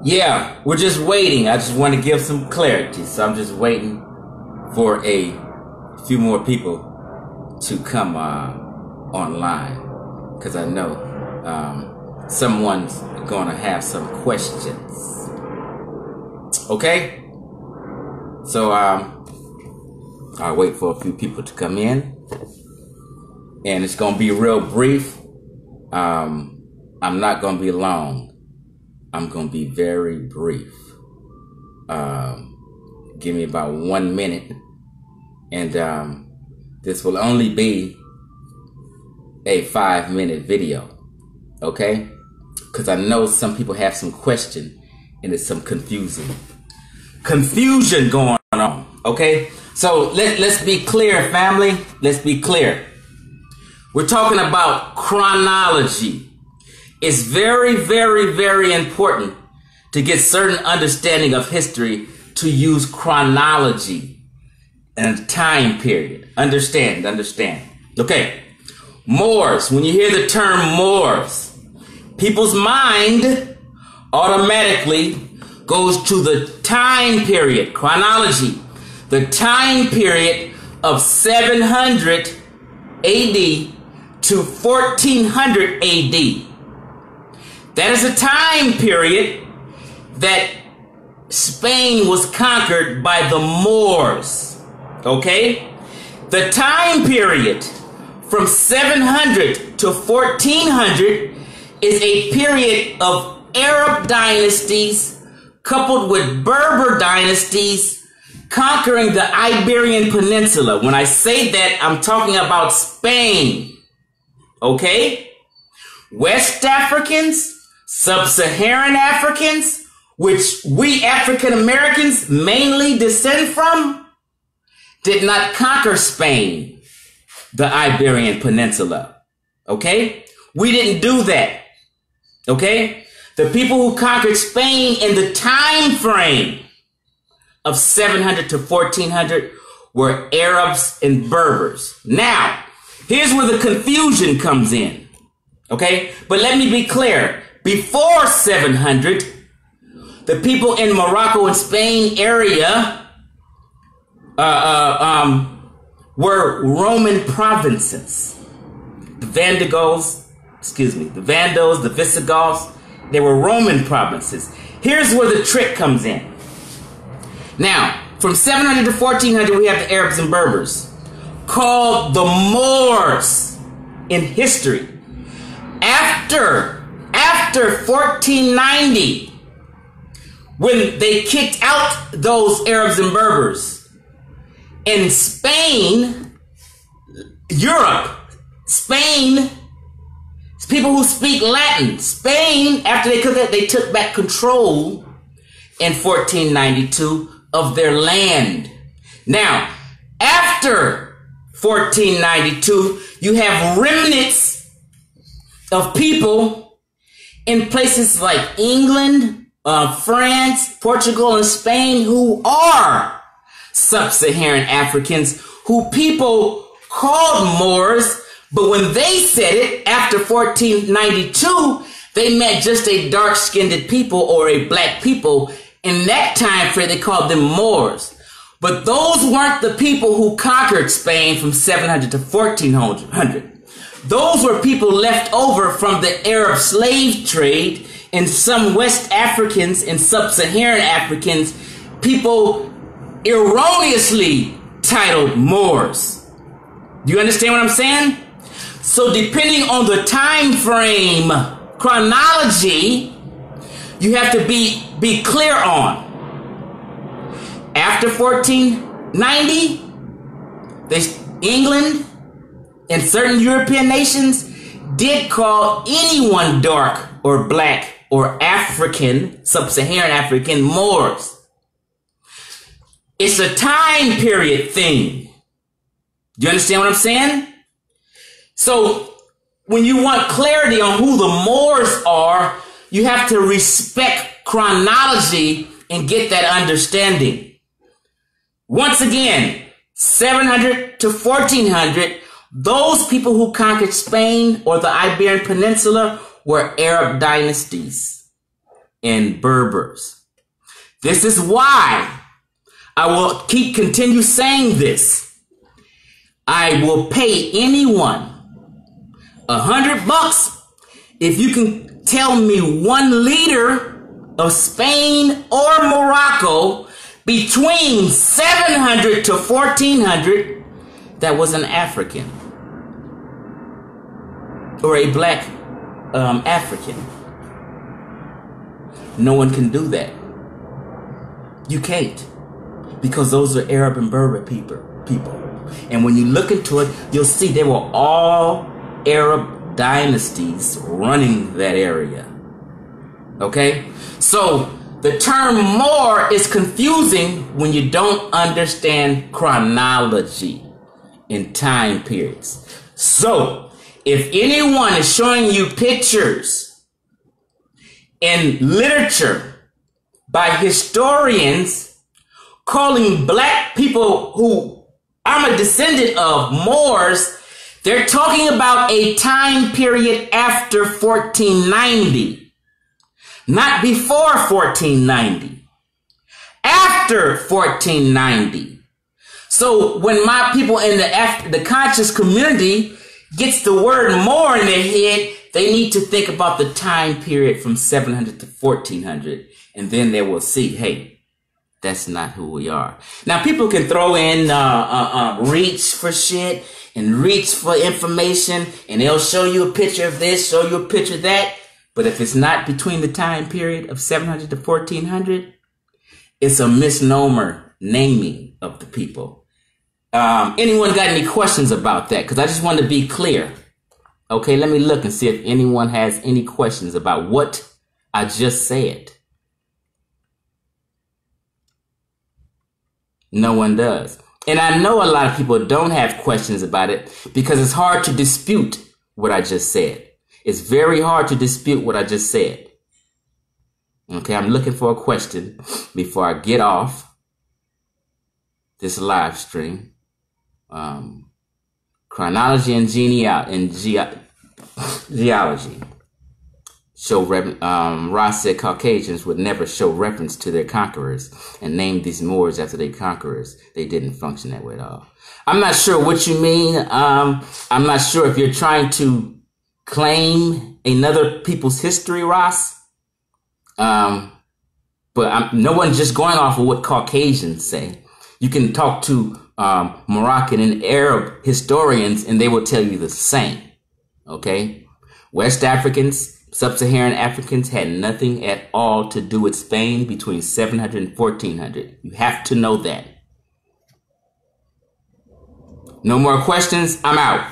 Yeah, we're just waiting. I just want to give some clarity. So I'm just waiting for a few more people to come online, because I know someone's going to have some questions. Okay? So I'll wait for a few people to come in. And it's going to be real brief. I'm not going to be long. I'm going to be very brief. Give me about 1 minute. And this will only be a 5-minute video. Okay? Because I know some people have some question and there's some confusion going on. Okay? So let's be clear, family. Let's be clear. We're talking about chronology. It's very, very, very important to get certain understanding of history to use chronology and a time period. Understand. Okay. Moors. When you hear the term Moors, people's mind automatically goes to the time period, chronology, the time period of 700 AD to 1400 AD. That is a time period that Spain was conquered by the Moors. Okay? The time period from 700 to 1400 is a period of Arab dynasties coupled with Berber dynasties conquering the Iberian Peninsula. When I say that, I'm talking about Spain. Okay? West Africans, Sub-Saharan Africans, which we African Americans mainly descend from, did not conquer Spain, the Iberian Peninsula. Okay? We didn't do that. Okay? The people who conquered Spain in the time frame of 700 to 1400 were Arabs and Berbers. Now, here's where the confusion comes in. Okay? But let me be clear. Before 700, the people in Morocco and Spain area were Roman provinces. The Vandals, the Visigoths, they were Roman provinces. Here's where the trick comes in. Now, from 700 to 1400, we have the Arabs and Berbers, called the Moors in history. After 1490, when they kicked out those Arabs and Berbers, in Spain, Europe, Spain, people who speak Latin, Spain, after they took that, they took back control in 1492 of their land. Now, after 1492, you have remnants of people in places like England, France, Portugal, and Spain who are sub-Saharan Africans, who people called Moors, but when they said it after 1492, they meant just a dark-skinned people or a black people. In that time frame, they called them Moors. But those weren't the people who conquered Spain from 700 to 1400. Those were people left over from the Arab slave trade, and some West Africans and Sub-Saharan Africans, people erroneously titled Moors. Do you understand what I'm saying? So depending on the time frame, chronology, you have to be clear on. After 1490, England and certain European nations did call anyone dark or black or African, sub-Saharan African, Moors. It's a time period thing. Do you understand what I'm saying? So when you want clarity on who the Moors are, you have to respect chronology and get that understanding. Once again, 700 to 1400, those people who conquered Spain or the Iberian Peninsula were Arab dynasties. and Berbers. This is why I will continue saying this. I will pay anyone $100 if you can tell me one leader of Spain or Morocco between 700 to 1400 that was an African or a black African. No one can do that. You can't, because those are Arab and Berber people. And when you look into it, you'll see they were all Arab dynasties running that area. Okay? So the term Moor is confusing when you don't understand chronology in time periods. So if anyone is showing you pictures in literature by historians calling black people who I'm a descendant of Moors, they're talking about a time period after 1490. Not before 1490. After 1490. So when my people in the conscious community gets the word Moor in their head, they need to think about the time period from 700 to 1400. And then they will see, hey, that's not who we are. Now, people can throw in reach for shit and reach for information, and they'll show you a picture of this, show you a picture of that. But if it's not between the time period of 700 to 1400, it's a misnomer naming of the people. Anyone got any questions about that? Because I just want to be clear. Okay, let me look and see if anyone has any questions about what I just said. No one does. And I know a lot of people don't have questions about it because it's hard to dispute what I just said. It's very hard to dispute what I just said. Okay, I'm looking for a question before I get off this live stream. Chronology and geology. Ross said Caucasians would never show reference to their conquerors and name these Moors after their conquerors. They didn't function that way at all. I'm not sure what you mean. I'm not sure if you're trying to claim another people's history, Ross. But no one's just going off of what Caucasians say. You can talk to Moroccan and Arab historians and they will tell you the same. Okay? West Africans, Sub-Saharan Africans had nothing at all to do with Spain between 700 and 1400. You have to know that. No more questions. I'm out.